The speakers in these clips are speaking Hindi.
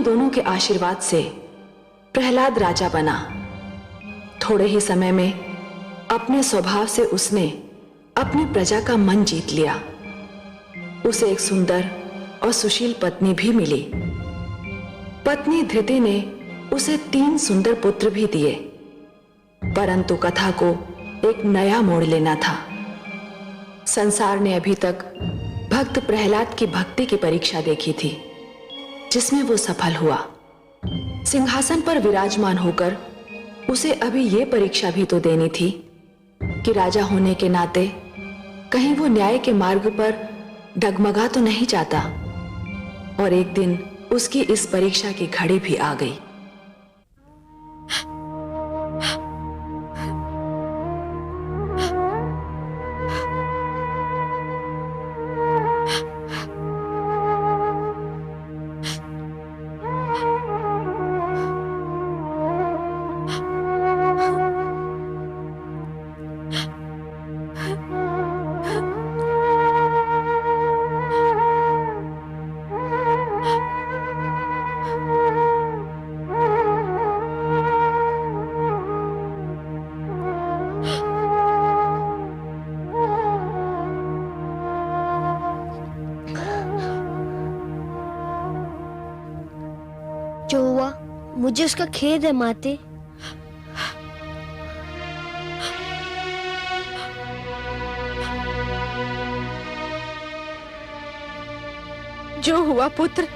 दोनों के आशीर्वाद से प्रहलाद राजा बना। थोड़े ही समय में अपने स्वभाव से उसने अपनी प्रजा का मन जीत लिया। उसे एक सुंदर और सुशील पत्नी भी मिली। पत्नी धृति ने उसे 3 सुंदर पुत्र भी दिए, परंतु कथा को एक नया मोड़ लेना था। संसार ने अभी तक भक्त प्रहलाद की भक्ति की परीक्षा देखी थी, जिसमें वो सफल हुआ। सिंहासन पर विराजमान होकर उसे अभी ये परीक्षा भी तो देनी थी कि राजा होने के नाते कहीं वो न्याय के मार्ग पर डगमगा तो नहीं जाता। और एक दिन उसकी इस परीक्षा की घड़ी भी आ गई। जो हुआ मुझे उसका खेद है माते। जो हुआ पुत्र,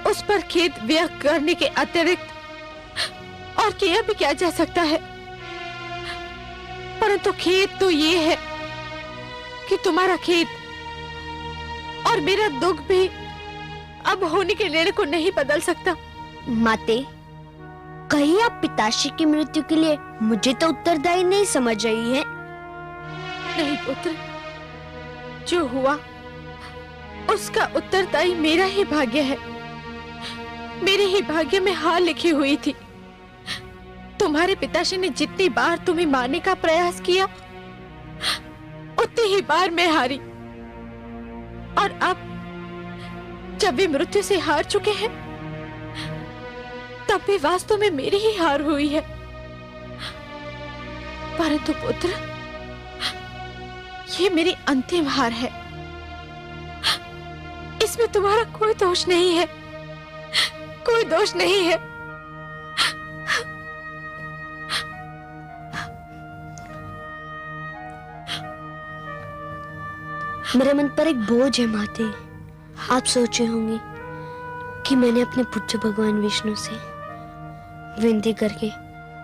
उस पर खेद व्यक्त करने के अतिरिक्त और किया भी क्या जा सकता है। परंतु खेद तो ये है कि तुम्हारा खेद और मेरा दुख भी अब होने के निर्णय को नहीं बदल सकता। माते, कहीं आप पिताश्री की मृत्यु के लिए मुझे तो उत्तरदायी नहीं समझ रही है? नहीं पुत्र, जो हुआ उसका उत्तरदायी मेरा ही भाग्य है। मेरे ही भाग्य में हार लिखी हुई थी। तुम्हारे पिताश्री ने जितनी बार तुम्हें मारने का प्रयास किया, उतनी ही बार मैं हारी। और अब जब वे मृत्यु से हार चुके हैं, तब भी वास्तव में मेरी ही हार हुई है। परंतु पुत्र, ये मेरी अंतिम हार है। इसमें तुम्हारा कोई दोष नहीं है, कोई दोष नहीं है। मेरे मन पर एक बोझ है माते। आप सोचे होंगे कि मैंने अपने पुत्र भगवान विष्णु से विनती करके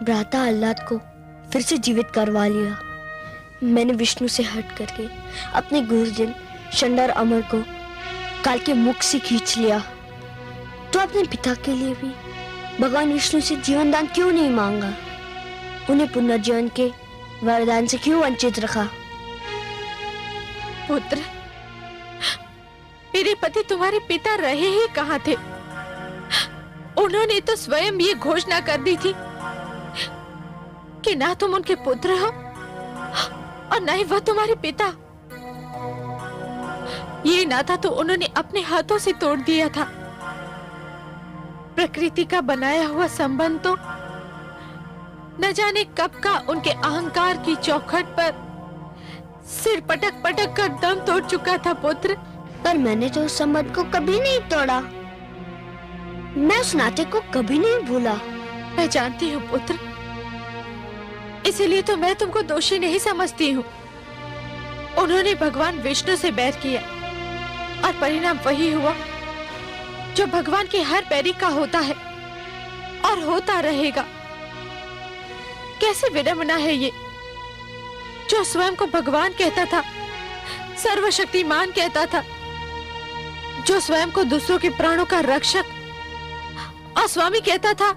भ्राता आह्लाद को फिर से जीवित करवा लिया। मैंने विष्णु से हट करके अपने गुरुजन शंडर अमर को काल के मुख से खींच लिया। तो अपने पिता के लिए भी भगवान विष्णु से जीवन दान क्यों नहीं मांगा? उन्हें पुनर्जीवन के वरदान से क्यों वंचित रखा? पुत्र, मेरे पति तुम्हारे पिता रहे ही कहाँ थे? उन्होंने तो स्वयं ये घोषणा कर दी थी कि ना तुम उनके पुत्र हो और ना ही वह तुम्हारे पिता। ये नाता तो उन्होंने अपने हाथों से तोड़ दिया था। प्रकृति का बनाया हुआ संबंध तो न जाने कब का उनके अहंकार की चौखट पर सिर पटक पटक कर दम तोड़ चुका था पुत्र। पर मैंने तो उस संबंध को कभी नहीं तोड़ा। मैं उस नाते को कभी नहीं भूला। मैं जानती हूँ पुत्र, इसीलिए तो मैं तुमको दोषी नहीं समझती हूँ। उन्होंने भगवान विष्णु से बैर किया और परिणाम वही हुआ जो भगवान के हर पैरी का होता है और होता रहेगा। कैसे विडंबना है ये, जो स्वयं को भगवान कहता था, सर्वशक्तिमान कहता था, जो स्वयं को दूसरों के प्राणों का रक्षक और स्वामी कहता था,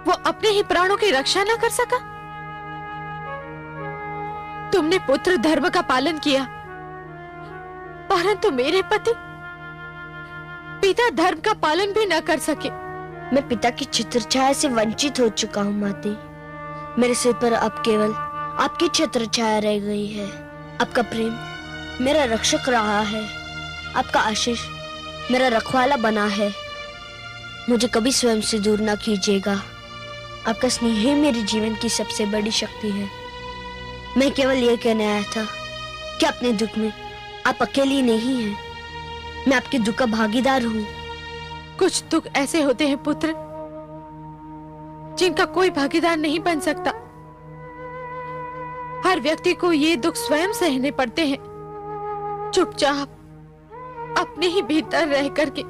वो अपने ही प्राणों की रक्षा न कर सका। तुमने पुत्र धर्म का पालन किया, परंतु मेरे पति पिता धर्म का पालन भी न कर सके। मैं पिता की छत्र छाया से वंचित हो चुका हूँ माते। मेरे सिर पर अब केवल आपकी छत्र छाया रह गई है। आपका प्रेम मेरा रक्षक रहा है। आपका आशीष मेरा रखवाला बना है। मुझे कभी स्वयं से दूर ना कीजिएगा। आपका स्नेह ही मेरे जीवन की सबसे बड़ी शक्ति है। मैं केवल ये कहने आया था कि अपने दुख में आप अकेली नहीं हैं। मैं आपके दुख का भागीदार हूँ। कुछ दुख ऐसे होते हैं पुत्र जिनका कोई भागीदार नहीं बन सकता। हर व्यक्ति को ये दुख स्वयं सहने पड़ते हैं, चुपचाप अपने ही भीतर रह करके।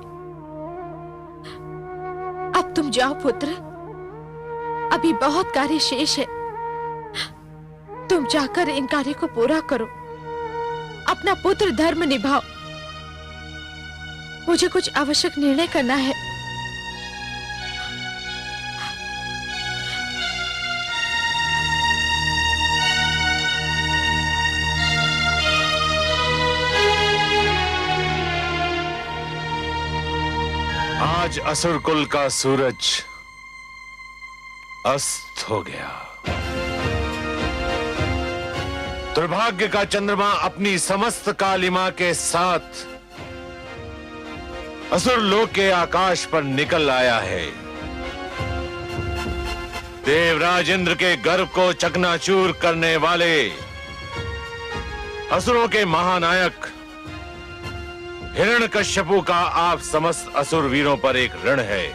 अब तुम जाओ पुत्र, अभी बहुत कार्य शेष है। तुम जाकर इन कार्य को पूरा करो, अपना पुत्र धर्म निभाओ। मुझे कुछ आवश्यक निर्णय करना है। आज असुर कुल का सूरज अस्त हो गया। दुर्भाग्य का चंद्रमा अपनी समस्त कालिमा के साथ असुर लोक के आकाश पर निकल आया है। देवराज इंद्र के गर्व को चकनाचूर करने वाले असुरों के महानायक हिरण्यकश्यपु का आप समस्त असुर वीरों पर एक ऋण है,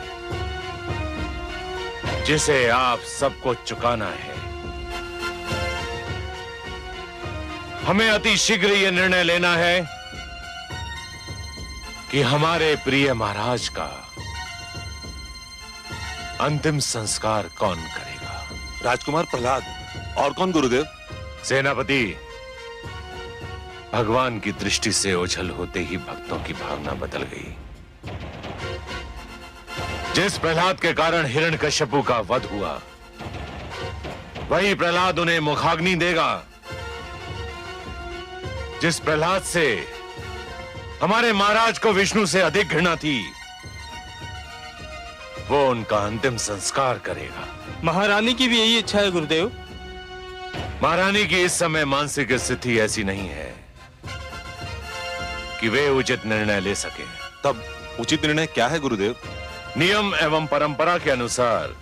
जिसे आप सबको चुकाना है। हमें अति शीघ्र यह निर्णय लेना है कि हमारे प्रिय महाराज का अंतिम संस्कार कौन करेगा। राजकुमार प्रहलाद। और कौन गुरुदेव? सेनापति, भगवान की दृष्टि से ओझल होते ही भक्तों की भावना बदल गई। जिस प्रहलाद के कारण हिरण्यकश्यपु का वध हुआ, वही प्रहलाद उन्हें मुखाग्नि देगा। जिस प्रहलाद से हमारे महाराज को विष्णु से अधिक घृणा थी, वो उनका अंतिम संस्कार करेगा। महारानी की भी यही इच्छा है गुरुदेव। महारानी की इस समय मानसिक स्थिति ऐसी नहीं है कि वे उचित निर्णय ले सके। तब उचित निर्णय क्या है गुरुदेव? नियम एवं परंपरा के अनुसार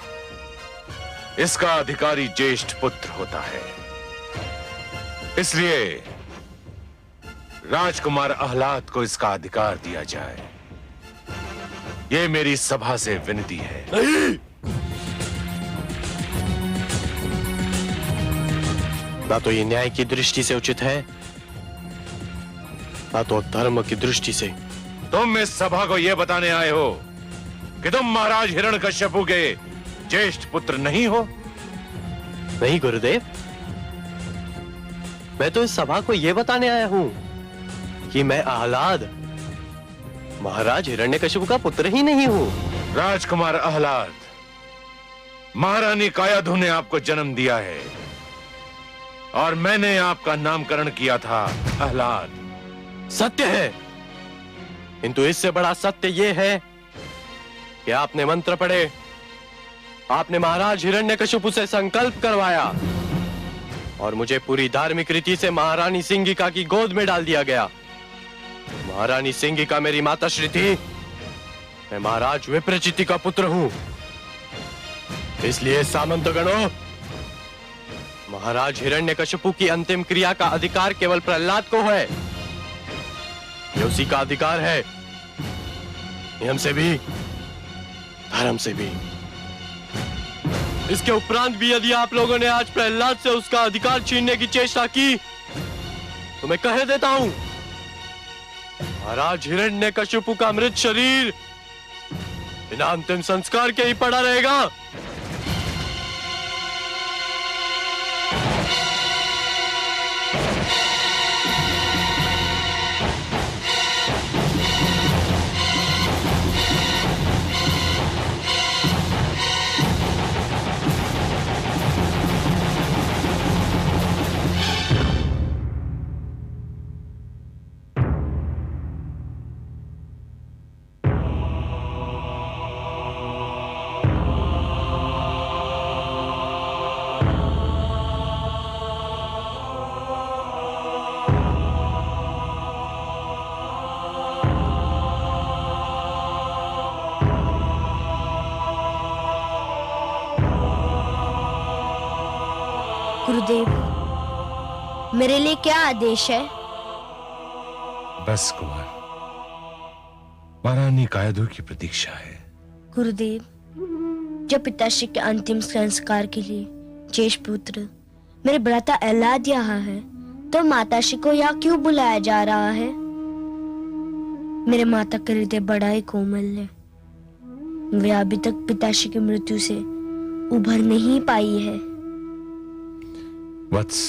इसका अधिकारी ज्येष्ठ पुत्र होता है। इसलिए राजकुमार आह्लाद को इसका अधिकार दिया जाए। यह मेरी सभा से विनती है। नहीं! ना तो ये न्याय की दृष्टि से उचित है, ना तो धर्म की दृष्टि से। तुम इस सभा को यह बताने आए हो कि तुम महाराज हिरण्यकश्यपु के ज्येष्ठ पुत्र नहीं हो? नहीं गुरुदेव, मैं तो इस सभा को यह बताने आया हूं कि मैं आह्लाद महाराज हिरण्यकश्यपु का पुत्र ही नहीं हूं। राजकुमार आह्लाद, महारानी कायाधु ने आपको जन्म दिया है और मैंने आपका नामकरण किया था आह्लाद। सत्य है, किंतु इससे बड़ा सत्य यह है कि आपने मंत्र पढ़े, आपने महाराज हिरण्यकश्यपु से संकल्प करवाया और मुझे पूरी धार्मिक रीति से महारानी सिंगिका की गोद में डाल दिया गया। महारानी सिंगिका मेरी माताश्री थी, मैं महाराज विप्रचिति का पुत्र हूं। इसलिए सामंतगणों, महाराज हिरण्यकश्यपु की अंतिम क्रिया का अधिकार केवल प्रहलाद को है। ये उसी का अधिकार है, नियम से भी धर्म से भी। इसके उपरांत भी यदि आप लोगों ने आज प्रहलाद से उसका अधिकार छीनने की चेष्टा की तो मैं कह देता हूं, महाराज हिरण्यकश्यपु का मृत शरीर बिना अंतिम संस्कार के ही पड़ा रहेगा। गुरुदेव, मेरे लिए क्या आदेश है? बस कुमार, महारानी कायदू की प्रतीक्षा है। गुरुदेव, जब पिताश्री के अंतिम संस्कार के लिए ज्येष्ठ पुत्र मेरे भ्राता अहलाद यहाँ है, तो माताश्री को यहाँ क्यों बुलाया जा रहा है? मेरे माता का हृदय बड़ा ही कोमल है। वे अभी तक पिताश्री की मृत्यु से उभर नहीं पाई है। वत्स,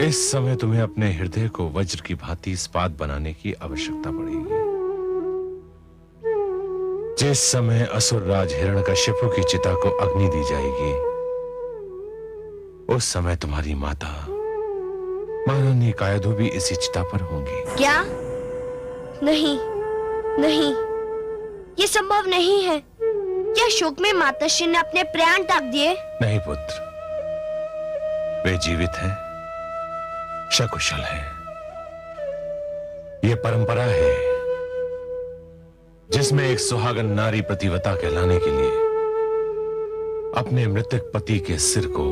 इस समय तुम्हें अपने हृदय को वज्र की भांति इस्पात बनाने की आवश्यकता पड़ेगी। जिस समय असुर राज हिरण्यकश्यपु की चिता को अग्नि दी जाएगी, उस समय तुम्हारी माता महारानी कायदू भी इसी चिता पर होंगी। क्या? नहीं, नहीं, ये संभव नहीं है। क्या शोक में माताश्री ने अपने प्राण त्याग दिए? नहीं पुत्र, वे जीवित हैं, सकुशल हैं। ये परंपरा है जिसमें एक सुहागन नारी प्रतिवता कहलाने के लिए अपने मृतक पति के सिर को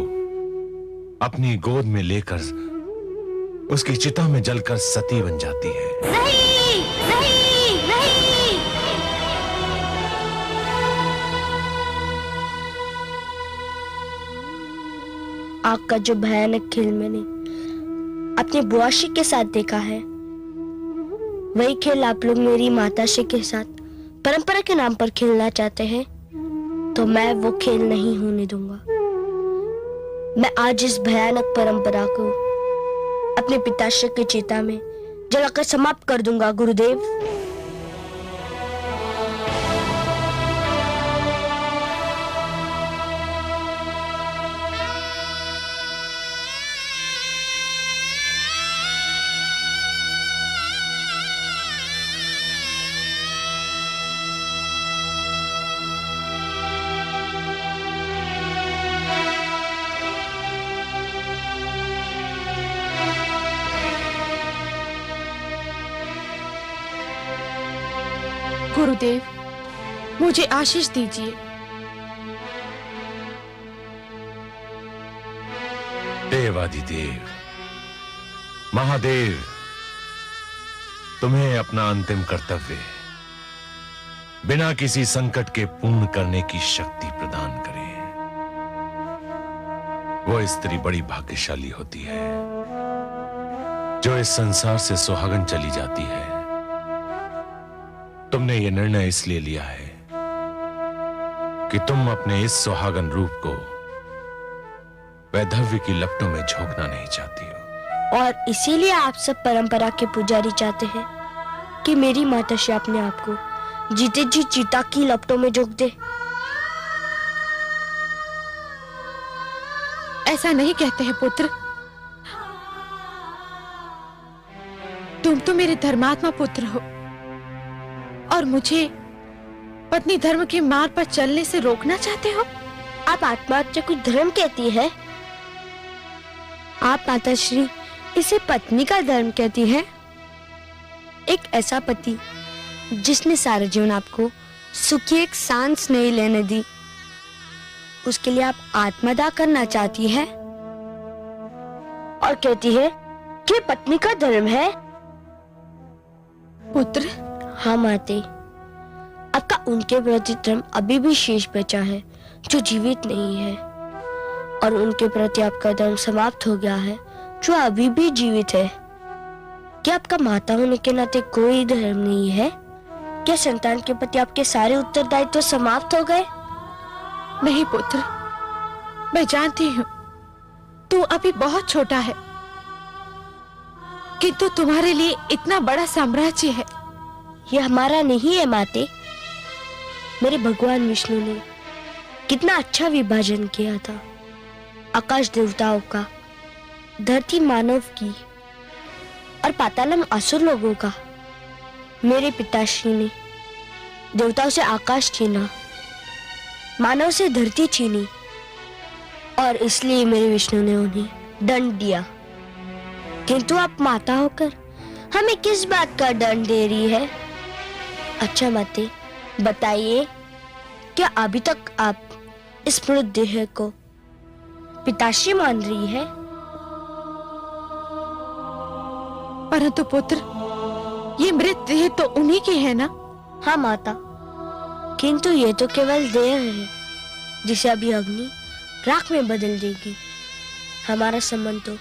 अपनी गोद में लेकर उसकी चिता में जलकर सती बन जाती है। नहीं, नहीं, नहीं। आग का जो भयानक खेल मैंने अपनी बुआश्री के साथ देखा है, वही खेल आप लोग मेरी माताश्री के साथ परंपरा के नाम पर खेलना चाहते हैं, तो मैं वो खेल नहीं होने दूंगा। मैं आज इस भयानक परंपरा को अपने पिताश्री की चिता में जलाकर समाप्त कर दूंगा। गुरुदेव, गुरुदेव, मुझे आशीष दीजिए। देवाधिदेव, महादेव, तुम्हें अपना अंतिम कर्तव्य बिना किसी संकट के पूर्ण करने की शक्ति प्रदान करें। वो स्त्री बड़ी भाग्यशाली होती है जो इस संसार से सुहागन चली जाती है। तुमने ये निर्णय इसलिए लिया है कि तुम अपने इस सुहागन रूप को वैधव्य की लपटों में झोंकना नहीं चाहती हो। और इसीलिए आप सब परंपरा के पुजारी चाहते हैं कि मेरी माताश्री अपने आप को जीते जी चिता की लपटों में झोंक दे। ऐसा नहीं कहते हैं पुत्र। तुम तो मेरे धर्मात्मा पुत्र हो और मुझे पत्नी धर्म के मार्ग पर चलने से रोकना चाहते हो। आप आत्महत्या को धर्म कहती है? आप माताश्री इसे पत्नी का धर्म कहती है? एक ऐसा पति जिसने सारा जीवन आपको सुखी एक सांस नहीं लेने दी, उसके लिए आप आत्मदाह करना चाहती है और कहती है कि पत्नी का धर्म है। पुत्र, हाँ माते, आपका उनके प्रति धर्म अभी भी शेष बचा है जो जीवित नहीं है, और उनके प्रति आपका धर्म समाप्त हो गया है जो अभी भी जीवित है। क्या आपका माता होने के नाते कोई धर्म नहीं है? क्या संतान के प्रति आपके सारे उत्तरदायित्व समाप्त हो गए? नहीं पुत्र, मैं जानती हूँ तू अभी बहुत छोटा है, किंतु तुम्हारे लिए इतना बड़ा साम्राज्य है। ये हमारा नहीं है माते। मेरे भगवान विष्णु ने कितना अच्छा विभाजन किया था, आकाश देवताओं का, धरती मानव की और पातालम असुर लोगों का। मेरे पिताश्री ने देवताओं से आकाश छीना, मानव से धरती छीनी, और इसलिए मेरे विष्णु ने उन्हें दंड दिया। किंतु आप माता होकर हमें किस बात का दंड दे रही है? अच्छा माते, बताइए, क्या अभी तक आप इस मृत देह को पिताश्री मान रही है। परंतु पुत्र, ये मृत देह तो उन्हीं की है ना? हाँ माता, किंतु ये तो केवल देह है जिसे अभी अग्नि राख में बदल देगी। हमारा संबंध तो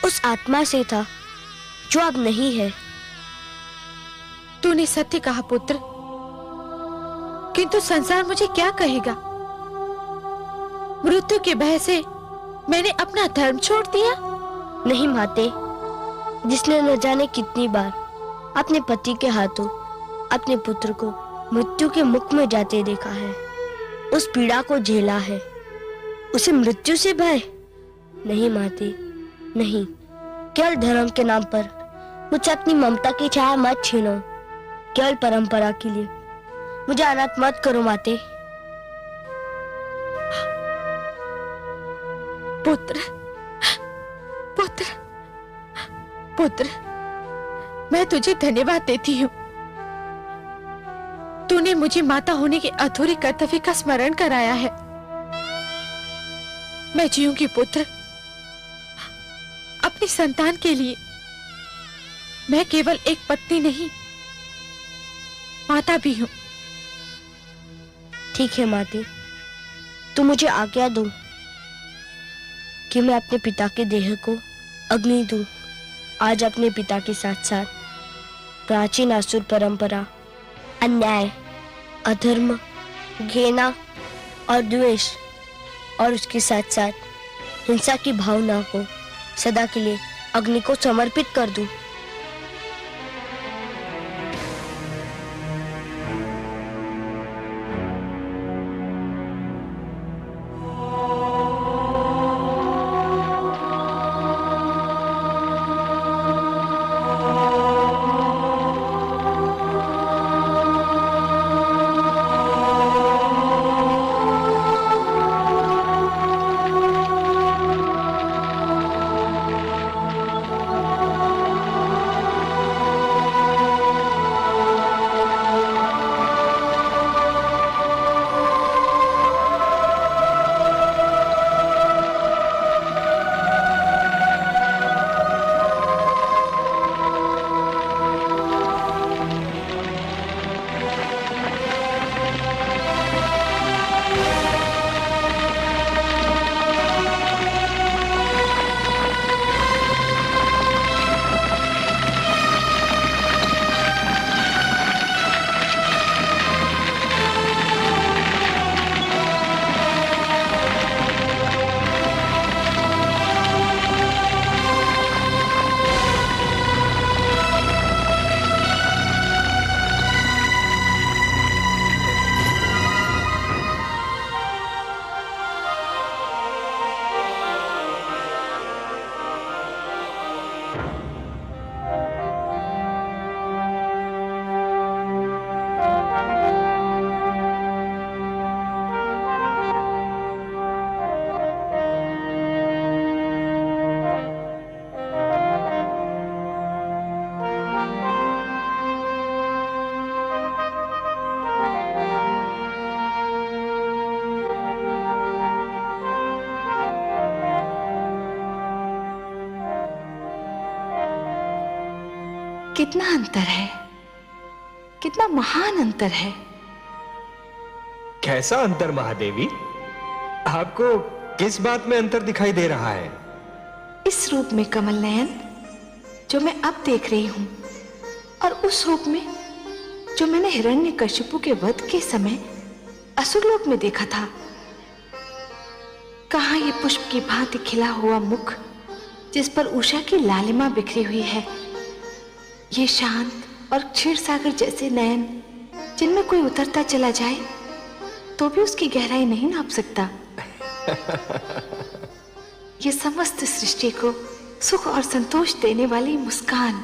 उस आत्मा से था जो अब नहीं है। तूने सत्य कहा पुत्र, किंतु संसार मुझे क्या कहेगा? मृत्यु के भय से मैंने अपना धर्म छोड़ दिया? नहीं माते, जिसने न जाने कितनी बार अपने पति के हाथों अपने पुत्र को मृत्यु के मुख में जाते देखा है, उस पीड़ा को झेला है, उसे मृत्यु से भय? नहीं माते, नहीं। केवल धर्म के नाम पर मुझसे अपनी ममता की छाया मत छीनो। केवल परंपरा के लिए मुझे अनाथ मत करो माते। पुत्र, पुत्र, पुत्र, मैं तुझे धन्यवाद देती हूँ। तूने मुझे माता होने के अधूरे कर्तव्य का स्मरण कराया है। मैं जीऊंगी पुत्र, अपनी संतान के लिए। मैं केवल एक पत्नी नहीं, माता भी हूँ। ठीक है माते, तू मुझे आज्ञा दो कि मैं अपने पिता के देह को अग्नि दूं। आज अपने पिता के साथ साथ प्राचीन असुर परंपरा, अन्याय, अधर्म, घृणा और द्वेष और उसके साथ साथ हिंसा की भावना को सदा के लिए अग्नि को समर्पित कर दूं। कितना अंतर है, कितना महान अंतर है। कैसा अंतर महादेवी? आपको किस बात में अंतर दिखाई दे रहा है? इस रूप में कमल नयन जो मैं अब देख रही हूं, और उस रूप में जो मैंने हिरण्यकशिपु के वध के समय असुरलोक में देखा था। कहां ये पुष्प की भांति खिला हुआ मुख जिस पर उषा की लालिमा बिखरी हुई है, ये शांत और क्षीर सागर जैसे नयन जिनमें कोई उतरता चला जाए तो भी उसकी गहराई नहीं नाप सकता। ये समस्त सृष्टि को सुख और संतोष देने वाली मुस्कान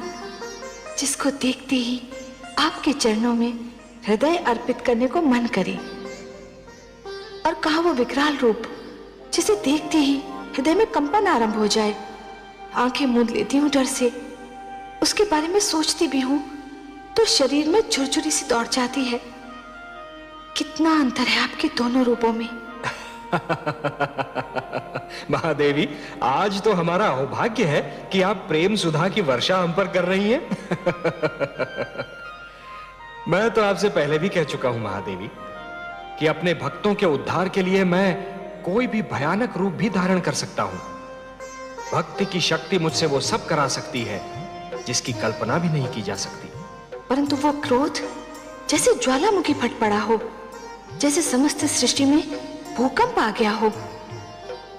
जिसको देखते ही आपके चरणों में हृदय अर्पित करने को मन करे, और कहा वो विकराल रूप जिसे देखते ही हृदय में कंपन आरंभ हो जाए। आंखें मूंद लेती हूँ डर से, उसके बारे में सोचती भी हूं तो शरीर में झुरझुरी सी दौड़ जाती है। कितना अंतर है आपके दोनों रूपों में। महादेवी, आज तो हमारा सौभाग्य है कि आप प्रेम सुधा की वर्षा हम पर कर रही हैं। मैं तो आपसे पहले भी कह चुका हूं महादेवी कि अपने भक्तों के उद्धार के लिए मैं कोई भी भयानक रूप भी धारण कर सकता हूं। भक्ति की शक्ति मुझसे वो सब करा सकती है जिसकी कल्पना भी नहीं की जा सकती। परंतु वो क्रोध जैसे ज्वालामुखी फट पड़ा हो, जैसे समस्त सृष्टि में भूकंप आ गया हो,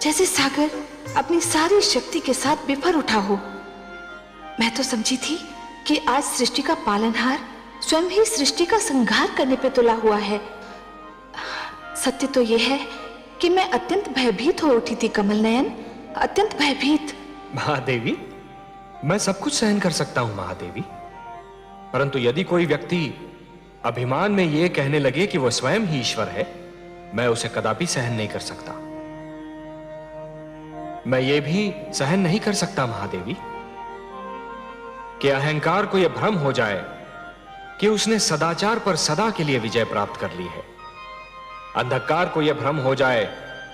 जैसे सागर अपनी सारी शक्ति के साथ बिफर उठा हो। मैं तो समझी थी कि आज सृष्टि का पालनहार स्वयं ही सृष्टि का संहार करने पे तुला हुआ है। सत्य तो यह है कि मैं अत्यंत भयभीत हो उठी थी कमल नयन, अत्यंत भयभीत। महादेवी, मैं सब कुछ सहन कर सकता हूं महादेवी, परंतु यदि कोई व्यक्ति अभिमान में यह कहने लगे कि वह स्वयं ही ईश्वर है, मैं उसे कदापि सहन नहीं कर सकता। मैं ये भी सहन नहीं कर सकता महादेवी कि अहंकार को यह भ्रम हो जाए कि उसने सदाचार पर सदा के लिए विजय प्राप्त कर ली है। अंधकार को यह भ्रम हो जाए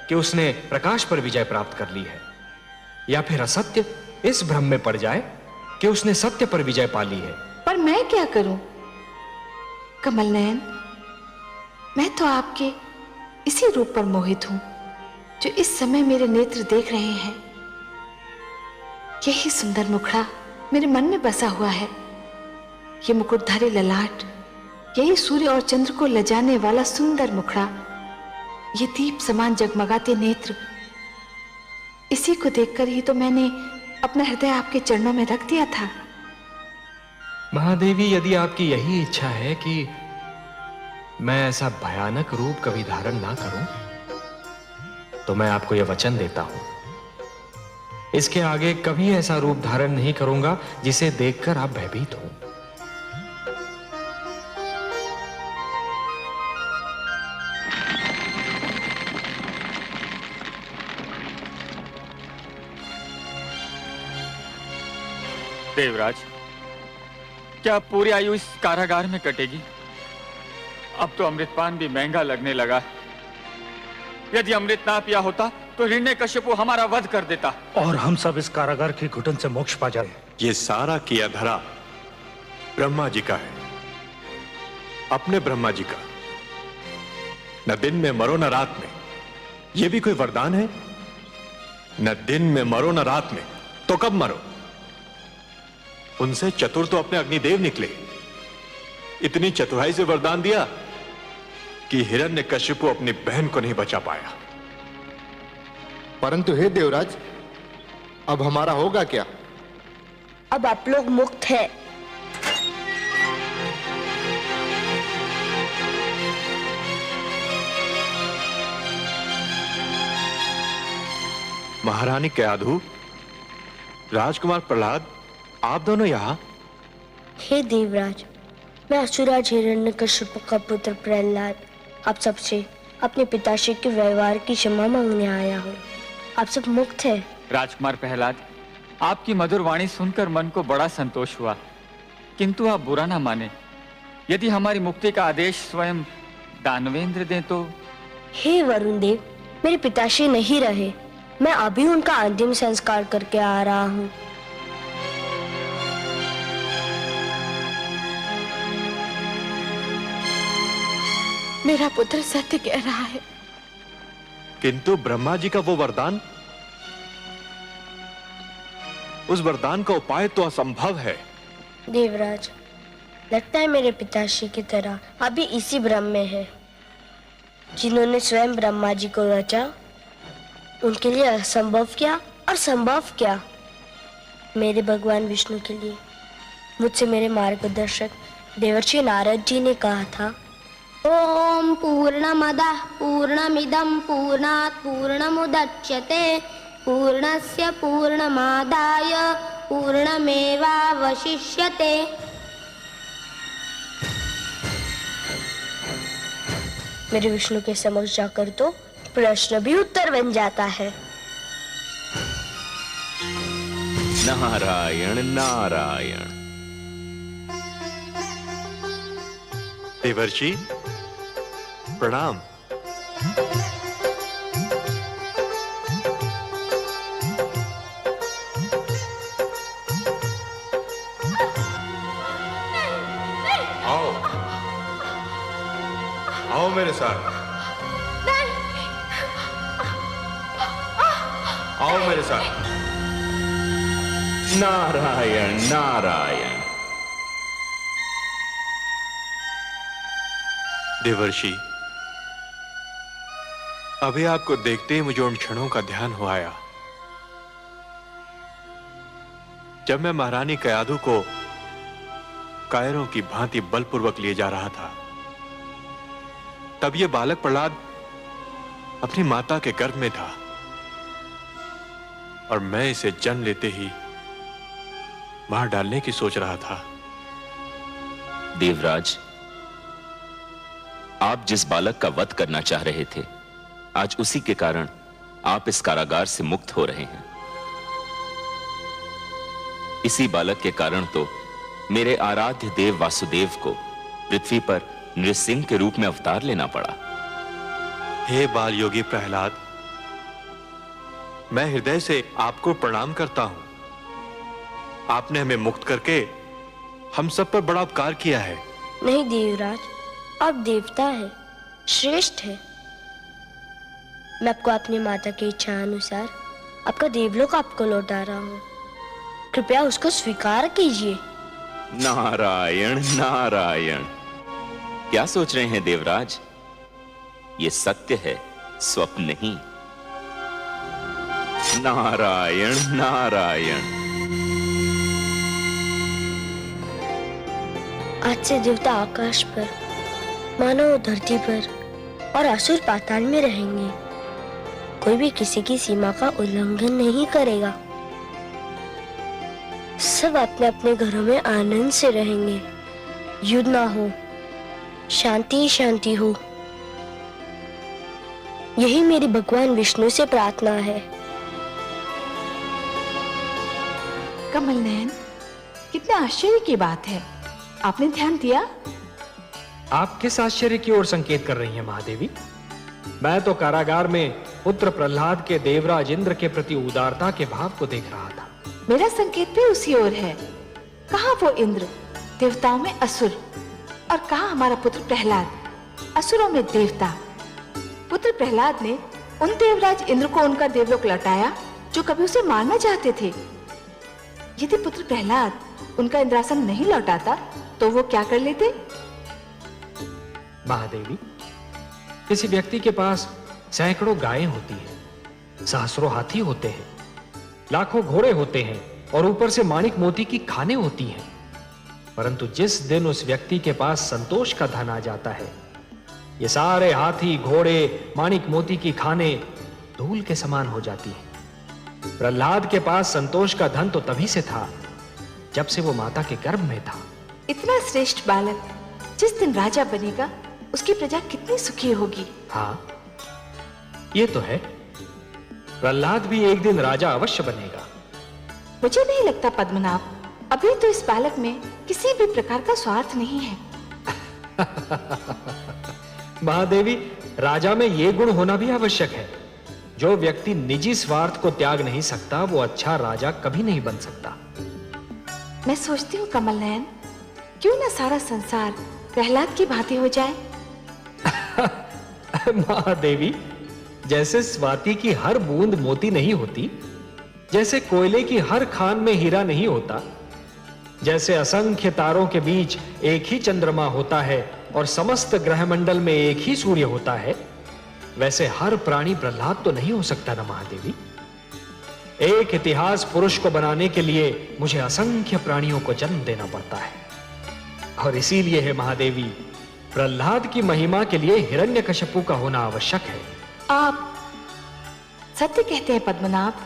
कि उसने प्रकाश पर विजय प्राप्त कर ली है, या फिर असत्य इस भ्रम में पड़ जाए कि उसने सत्य पर विजय पा ली है। पर मैं क्या करूं कमल नयन? मैं तो आपके इसी रूप पर मोहित हूं जो इस समय मेरे नेत्र देख रहे हैं। यही सुंदर मुखड़ा मेरे मन में बसा हुआ है। ये मुकुटधारी ललाट, यही सूर्य और चंद्र को लजाने वाला सुंदर मुखड़ा, ये दीप समान जगमगाते नेत्र, इसी को देखकर ही तो मैंने अपना हृदय आपके चरणों में रख दिया था। महादेवी, यदि आपकी यही इच्छा है कि मैं ऐसा भयानक रूप कभी धारण ना करूं, तो मैं आपको यह वचन देता हूं, इसके आगे कभी ऐसा रूप धारण नहीं करूंगा जिसे देखकर आप भयभीत हो। देवराज, क्या पूरी आयु इस कारागार में कटेगी? अब तो अमृतपान भी महंगा लगने लगा। यदि अमृत ना पिया होता तो हिरण्यकश्यप हमारा वध कर देता और हम सब इस कारागार की घुटन से मोक्ष पा जाए। ये सारा किया धरा ब्रह्मा जी का है, अपने ब्रह्मा जी का। न दिन में मरो न रात में, ये भी कोई वरदान है? न दिन में मरो न रात में, तो कब मरो? उनसे चतुर तो अपने अग्निदेव निकले। इतनी चतुराई से वरदान दिया कि हिरण्यकश्यपु अपनी बहन को नहीं बचा पाया। परंतु हे देवराज, अब हमारा होगा क्या? अब आप लोग मुक्त हैं। महारानी क्याधु, राजकुमार प्रहलाद, आप दोनों यहां? हे देवराज, मैं असुराज हिरण्यकश्यप का पुत्र प्रहलाद आप सबसे अपने पिताश्री के व्यवहार की क्षमा मांगने आया हूँ। आप सब मुक्त हैं। राजकुमार प्रहलाद, आपकी मधुर वाणी सुनकर मन को बड़ा संतोष हुआ, किंतु आप बुरा ना माने। यदि हमारी मुक्ति का आदेश स्वयं दानवेंद्र दें तो? हे वरुण देव, मेरे पिताश्री नहीं रहे, मैं अभी उनका अंतिम संस्कार करके आ रहा हूँ। मेरा पुत्र सत्य कह रहा है। किंतु ब्रह्मा जी का वो वरदान, उस वरदान का उपाय तो असंभव है। देवराज, लगता है मेरे पिताश्री की तरह अभी इसी भ्रम में है। जिन्होंने स्वयं ब्रह्मा जी को रचा, उनके लिए असंभव क्या और संभव क्या? मेरे भगवान विष्णु के लिए मुझसे मेरे मार्गदर्शक देवर्षि नारद जी ने कहा था, ओम पूर्णमदः पूर्णमिदं पूर्णात् पूर्णमुदच्यते पूर्णस्य पूर्णमादाय पूर्णमेवावशिष्यते। मेरे विष्णु के समक्ष जाकर तो प्रश्न भी उत्तर बन जाता है। नारायण नारायण। देवर्षि प्रणाम। आओ मेरे साथ। आओ मेरे साथ। नारायण नारायण। देवर्षि, अभी आपको देखते ही मुझे उन क्षणों का ध्यान हो आया जब मैं महारानी कयाधु को कायरों की भांति बलपूर्वक लिए जा रहा था। तब यह बालक प्रहलाद अपनी माता के गर्भ में था और मैं इसे जन्म लेते ही मार डालने की सोच रहा था। देवराज, आप जिस बालक का वध करना चाह रहे थे, आज उसी के कारण आप इस कारागार से मुक्त हो रहे हैं। इसी बालक के कारण तो मेरे आराध्य देव वासुदेव को पृथ्वी पर नृसिंह के रूप में अवतार लेना पड़ा। हे बाल योगी प्रहलाद, मैं हृदय से आपको प्रणाम करता हूं। आपने हमें मुक्त करके हम सब पर बड़ा उपकार किया है। नहीं देवराज, आप देवता है, श्रेष्ठ है। मैं आपको अपनी माता की इच्छा अनुसार आपका देवलोक आपको लौटा रहा हूँ। कृपया उसको स्वीकार कीजिए। नारायण नारायण। क्या सोच रहे हैं देवराज? ये सत्य है, स्वप्न नहीं। नारायण नारायण। आज से देवता आकाश पर, मानव धरती पर और असुर पाताल में रहेंगे। कोई भी किसी की सीमा का उल्लंघन नहीं करेगा। सब अपने अपने घरों में आनंद से रहेंगे। युद्ध ना हो, शांति शांति हो। यही मेरी भगवान विष्णु से प्रार्थना है। कमल नयन, कितने आश्चर्य की बात है। आपने ध्यान दिया? आप किस आश्चर्य की ओर संकेत कर रही हैं महादेवी? मैं तो कारागार में पुत्र प्रहलाद के देवराज इंद्र के प्रति उदारता के भाव को देख रहा था। मेरा संकेत भी उसी ओर है। कहाँ वो इंद्र, देवताओं में असुर, और कहाँ हमारा पुत्र प्रहलाद, असुरों में देवता। पुत्र प्रहलाद ने उन देवराज इंद्र को उनका देवलोक लौटाया जो कभी उसे मारना चाहते थे। यदि पुत्र प्रहलाद उनका इंद्रासन नहीं लौटाता तो वो क्या कर लेते? महादेवी, किसी व्यक्ति के पास सैकड़ों गायें होती हैं, सहस्रों हाथी होते हैं, लाखों घोड़े होते हैं और ऊपर से माणिक मोती की खानें होती हैं। परंतु जिस दिन उस व्यक्ति के पास संतोष का धन आ जाता है, ये सारे हाथी घोड़े माणिक मोती की खानें धूल के समान हो जाती हैं। प्रहलाद के पास संतोष का धन तो तभी से था जब से वो माता के गर्भ में था। इतना श्रेष्ठ बालक जिस दिन राजा बनेगा, उसकी प्रजा कितनी सुखी होगी। हाँ, ये तो है। प्रहलाद भी एक दिन राजा अवश्य बनेगा। मुझे नहीं लगता पद्मनाभ, अभी तो इस बालक में किसी भी प्रकार का स्वार्थ नहीं है। महादेवी, राजा में ये गुण होना भी आवश्यक है। जो व्यक्ति निजी स्वार्थ को त्याग नहीं सकता, वो अच्छा राजा कभी नहीं बन सकता। मैं सोचती हूँ कमल नयन, क्यों ना सारा संसार प्रहलाद की भांति हो जाए। महादेवी, जैसे स्वाति की हर बूंद मोती नहीं होती, जैसे कोयले की हर खान में हीरा नहीं होता, जैसे असंख्य तारों के बीच एक ही चंद्रमा होता है और समस्त ग्रहमंडल में एक ही सूर्य होता है, वैसे हर प्राणी प्रहलाद तो नहीं हो सकता ना महादेवी। एक इतिहास पुरुष को बनाने के लिए मुझे असंख्य प्राणियों को जन्म देना पड़ता है। और इसीलिए है महादेवी, प्रहलाद की महिमा के लिए हिरण्यकशिपु का होना आवश्यक है। आप सत्य कहते हैं पद्मनाभ।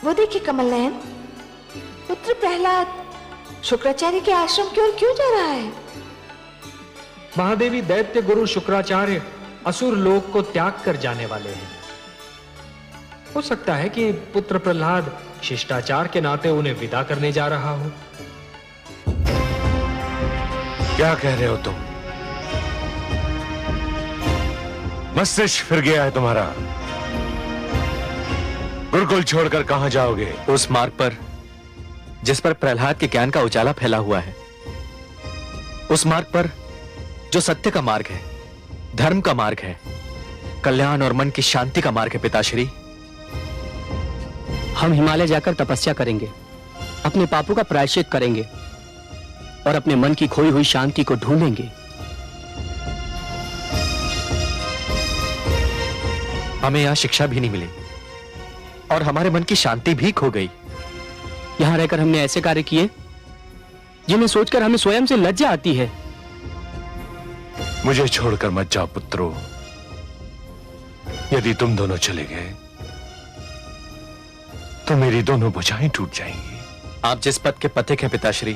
वो देखिए कमल नयन, पुत्र प्रहलाद शुक्राचार्य के आश्रम की ओर क्यों जा रहा है? महादेवी, दैत्य गुरु शुक्राचार्य असुर लोक को त्याग कर जाने वाले हैं। हो सकता है कि पुत्र प्रहलाद शिष्टाचार के नाते उन्हें विदा करने जा रहा हो। क्या कह रहे हो तुम? मस्तिष्क फिर गया है तुम्हारा। गुरुकुल छोड़कर कहां जाओगे? उस मार्ग पर जिस पर प्रहलाद के ज्ञान का उजाला फैला हुआ है। उस मार्ग पर जो सत्य का मार्ग है, धर्म का मार्ग है, कल्याण और मन की शांति का मार्ग है पिताश्री। हम हिमालय जाकर तपस्या करेंगे, अपने पापों का प्रायश्चित करेंगे और अपने मन की खोई हुई शांति को ढूंढेंगे। हमें यहां शिक्षा भी नहीं मिली और हमारे मन की शांति भी खो गई। यहां रहकर हमने ऐसे कार्य किए जिन्हें सोचकर हमें स्वयं से लज्जा आती है। मुझे छोड़कर मत जाओ पुत्रों। यदि तुम दोनों चले गए तो मेरी दोनों भुजाएं टूट जाएंगी। आप जिस पथ के पथिक हैं पिताश्री,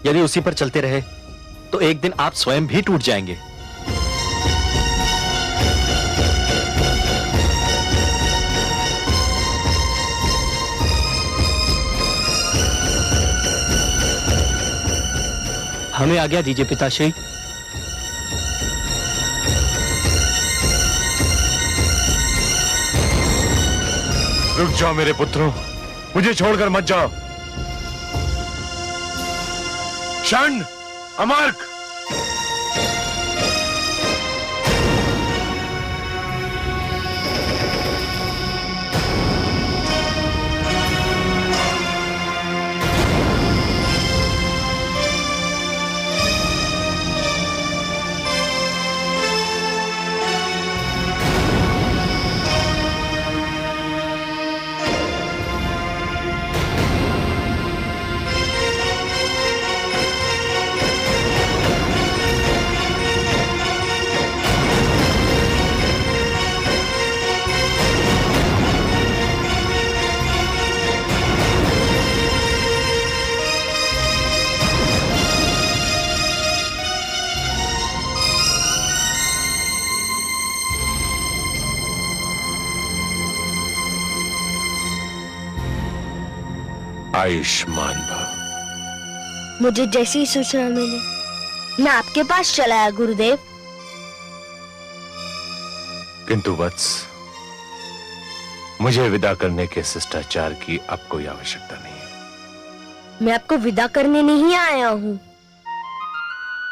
यदि उसी पर चलते रहे तो एक दिन आप स्वयं भी टूट जाएंगे। हमें आज्ञा दीजिए पिताश्री। रुक जाओ मेरे पुत्रों, मुझे छोड़कर मत जाओ। षण्ड, अमार्क, आयुष्मान भव। मुझे जैसी ही सूचना मिली मैं आपके पास चला आया गुरुदेव। किंतु वत्स, मुझे विदा करने के शिष्टाचार की अब कोई आवश्यकता नहीं है। मैं आपको विदा करने नहीं आया हूँ,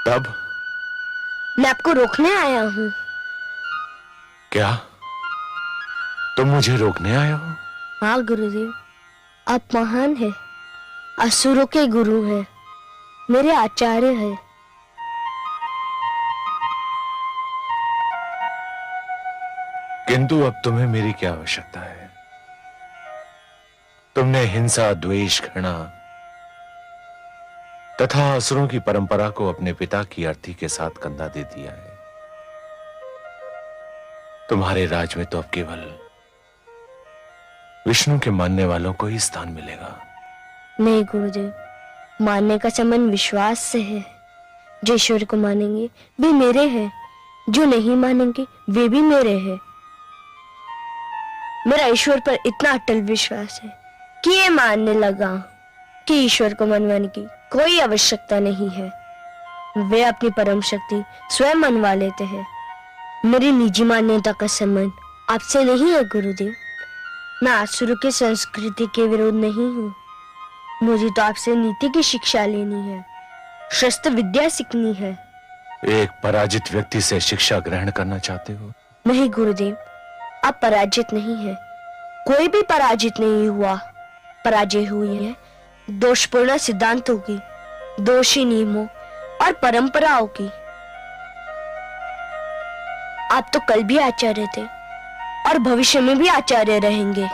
तब मैं आपको रोकने आया हूँ। क्या तुम मुझे रोकने आए हो? हाँ गुरुदेव, आप महान हैं, असुरों के गुरु हैं, मेरे आचार्य हैं। किंतु अब तुम्हें मेरी क्या आवश्यकता है? तुमने हिंसा, द्वेष, घृणा तथा असुरों की परंपरा को अपने पिता की अर्थी के साथ कंधा दे दिया है। तुम्हारे राज में तो अब केवल विष्णु के मानने वालों को ही स्थान मिलेगा। नहीं गुरुदेव, मानने का संबंध विश्वास से है। जो ईश्वर को मानेंगे वे मेरे हैं, जो नहीं मानेंगे वे भी मेरे हैं। मेरा ईश्वर पर इतना अटल विश्वास है कि ये मानने लगा कि ईश्वर को मनवाने की कोई आवश्यकता नहीं है। वे अपनी परम शक्ति स्वयं मनवा लेते हैं। मेरी निजी मान्यता का संबंध आपसे नहीं है गुरुदेव। मैं असुरों की संस्कृति के विरोध नहीं हूँ। मुझे तो आपसे नीति की शिक्षा लेनी है, शस्त्र विद्या सीखनी है। एक पराजित व्यक्ति से शिक्षा ग्रहण करना चाहते हो? नहीं गुरुदेव, आप पराजित नहीं है। कोई भी पराजित नहीं हुआ। पराजय हुई है दोषपूर्ण सिद्धांतों की, दोषी नियमों और परंपराओं की। आप तो कल भी आचार्य थे और भविष्य में भी आचार्य रहेंगे।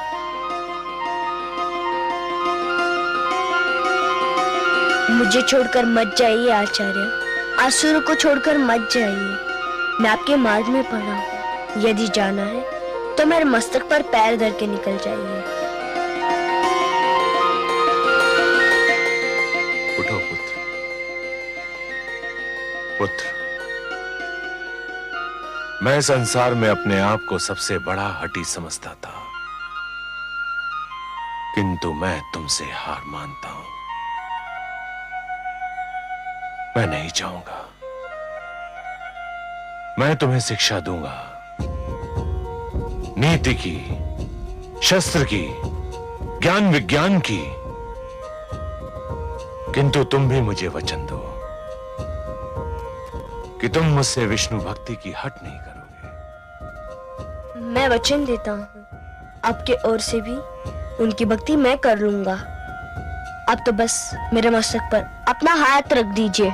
मुझे छोड़कर मत जाइए आचार्य, असुरों को छोड़कर मत जाइए। मैं आपके मार्ग में पड़ा हूं। यदि जाना है तो मेरे मस्तक पर पैर धर के निकल जाइए। उठो पुत्र। पुत्र, मैं संसार में अपने आप को सबसे बड़ा हठी समझता था, किंतु मैं तुमसे हार मानता हूं। मैं नहीं चाहूंगा। मैं तुम्हें शिक्षा दूंगा, नीति की, शस्त्र की, ज्ञान विज्ञान की, किंतु तुम भी मुझे वचन दो कि तुम मुझसे विष्णु भक्ति की हट नहीं करोगे। मैं वचन देता हूँ, आपके ओर से भी उनकी भक्ति मैं कर लूंगा। आप तो बस मेरे मस्तक पर अपना हाथ रख दीजिए।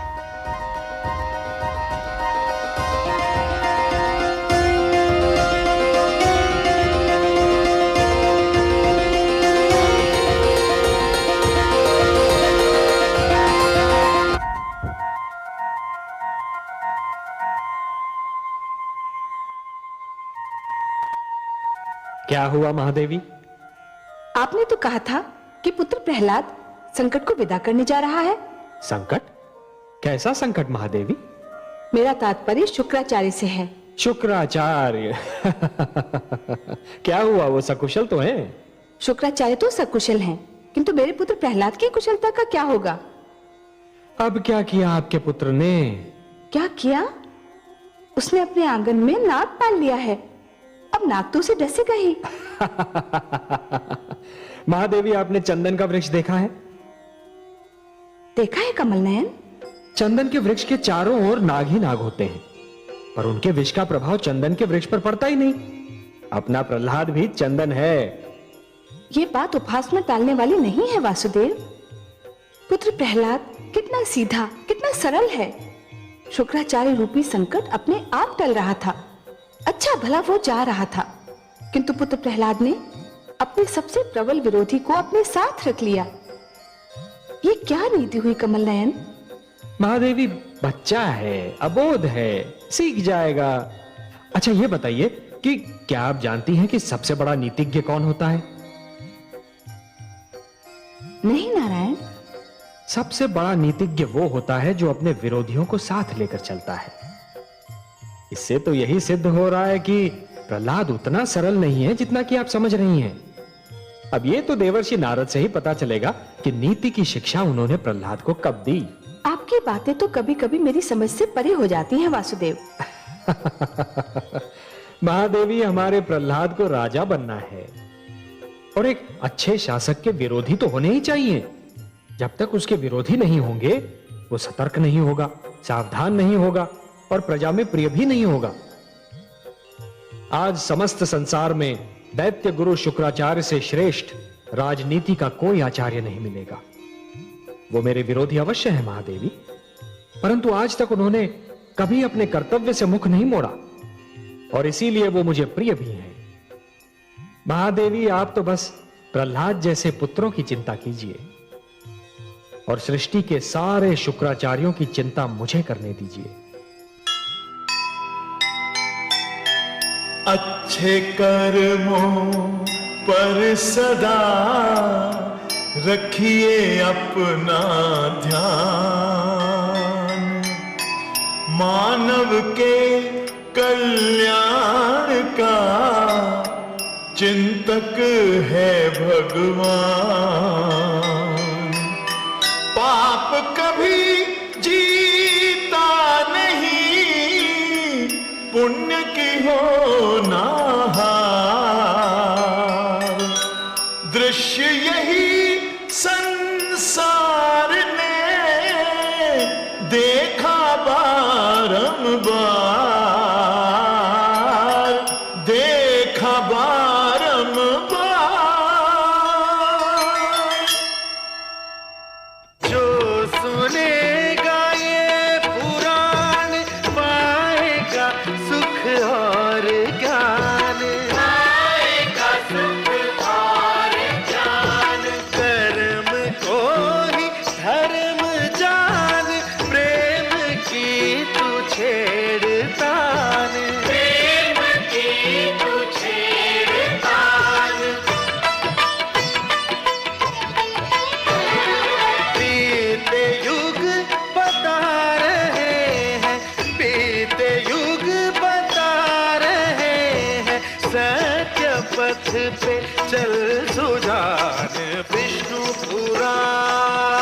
क्या हुआ महादेवी? आपने तो कहा था कि पुत्र प्रहलाद संकट को विदा करने जा रहा है। संकट? कैसा संकट महादेवी? मेरा तात्पर्य शुक्राचार्य से है। शुक्राचार्य? क्या हुआ, वो सकुशल तो हैं? शुक्राचार्य तो सकुशल हैं, किंतु मेरे पुत्र प्रहलाद की कुशलता का क्या होगा? अब क्या किया आपके पुत्र ने? क्या किया? उसने अपने आंगन में नाग पाल लिया है। अब नाग तो उसे डसेगा ही। महादेवी, आपने चंदन का वृक्ष देखा है? देखा है कमल नयन। चंदन के वृक्ष के चारों ओर नाग ही नाग होते हैं, पर उनके विष का प्रभाव चंदन के वृक्ष पर पड़ता ही नहीं। अपना प्रहलाद भी चंदन है। ये बात उपहास में टालने वाली नहीं है वासुदेव। पुत्र प्रहलाद कितना सीधा, कितना सरल है। शुक्राचार्य रूपी संकट अपने आप टल रहा था। अच्छा भला वो जा रहा था, किंतु पुत्र प्रहलाद ने अपने सबसे प्रबल विरोधी को अपने साथ रख लिया। ये क्या नीति हुई कमल नयन? महादेवी, बच्चा है, अबोध है, सीख जाएगा। अच्छा ये बताइए कि क्या आप जानती हैं कि सबसे बड़ा नीतिज्ञ कौन होता है? नहीं नारायण। सबसे बड़ा नीतिज्ञ वो होता है जो अपने विरोधियों को साथ लेकर चलता है। इससे तो यही सिद्ध हो रहा है कि प्रहलाद उतना सरल नहीं है जितना कि आप समझ रही हैं। अब ये तो देवर्षि नारद से ही पता चलेगा कि नीति की शिक्षा उन्होंने प्रहलाद को कब दी। आपकी बातें तो कभी कभी मेरी समझ से परे हो जाती हैं वासुदेव। महादेवी, हमारे प्रहलाद को राजा बनना है और एक अच्छे शासक के विरोधी तो होने ही चाहिए। जब तक उसके विरोधी नहीं होंगे, वो सतर्क नहीं होगा, सावधान नहीं होगा और प्रजा में प्रिय भी नहीं होगा। आज समस्त संसार में दैत्य गुरु शुक्राचार्य से श्रेष्ठ राजनीति का कोई आचार्य नहीं मिलेगा। वो मेरे विरोधी अवश्य है महादेवी, परंतु आज तक उन्होंने कभी अपने कर्तव्य से मुख नहीं मोड़ा और इसीलिए वो मुझे प्रिय भी हैं। महादेवी, आप तो बस प्रहलाद जैसे पुत्रों की चिंता कीजिए और सृष्टि के सारे शुक्राचार्यों की चिंता मुझे करने दीजिए। अच्छे कर्मों पर सदा रखिए अपना ध्यान। मानव के कल्याण का चिंतक है भगवान। पाप कभी जीता नहीं, पुण्य की हो ना हार। दृश्य यही संसार ने देखा बारंबार, देखा बारंबार। जो सुनेगा ये पुराण पाएगा सुख और ज्ञान, पाएगा सुख और ज्ञान। कर्म को ही धर्म जान, प्रेम की तू छेड़तान, प्रेम की तू छेड़तान। बीते युग बता रहे हैं, बीते युग बता रहे हैं, सत्य पथ पे चल सुजान। विष्णु पुराण